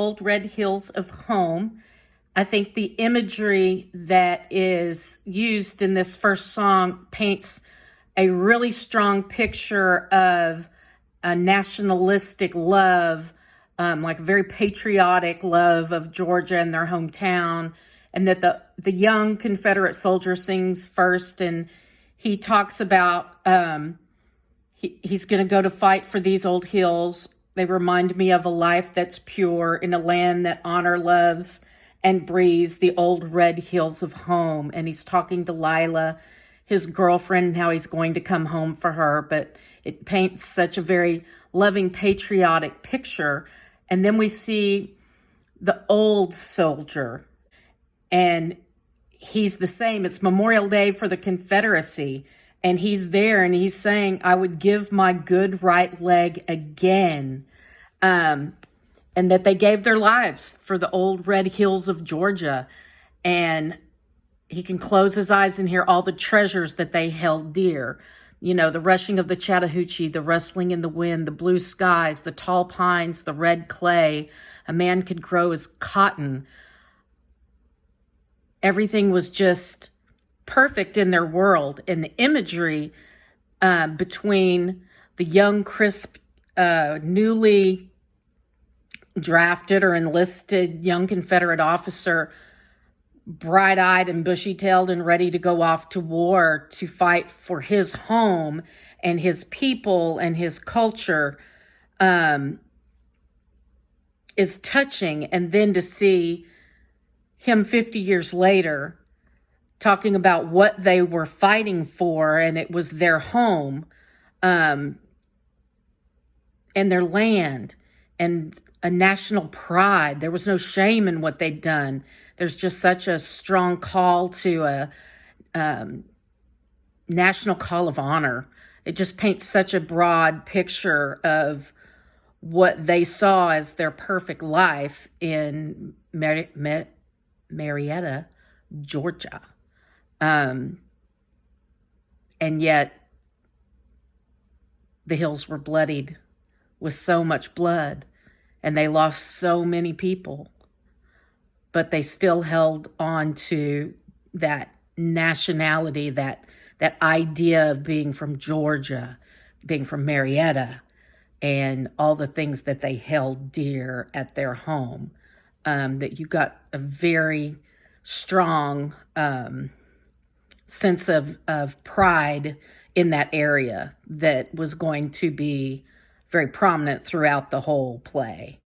Old Red Hills of Home. I think the imagery that is used in this first song paints a really strong picture of a nationalistic love, like very patriotic love of Georgia and their hometown, and that the young Confederate soldier sings first, and he talks about he's going to go to fight for these old hills. They remind me of a life that's pure in a land that honor loves and breathes the old red hills of home. And he's talking to Lila, his girlfriend, and how he's going to come home for her. But it paints such a very loving, patriotic picture. And then we see the old soldier, and he's the same. It's Memorial Day for the Confederacy. And he's there and he's saying, I would give my good right leg again. And that they gave their lives for the old red hills of Georgia. And he can close his eyes and hear all the treasures that they held dear. You know, the rushing of the Chattahoochee, the rustling in the wind, the blue skies, the tall pines, the red clay. A man could grow as cotton. Everything was just perfect in their world. And the imagery between the young, crisp, newly drafted or enlisted young Confederate officer, bright-eyed and bushy-tailed and ready to go off to war to fight for his home and his people and his culture, is touching. And then to see him 50 years later talking about what they were fighting for, and it was their home, and their land, and a national pride. There was no shame in what they'd done. There's just such a strong call to a national call of honor. It just paints such a broad picture of what they saw as their perfect life in Marietta, Georgia. And yet the hills were bloodied with so much blood, and they lost so many people, but they still held on to that nationality, that idea of being from Georgia, being from Marietta, and all the things that they held dear at their home. That you got a very strong sense of pride in that area that was going to be very prominent throughout the whole play.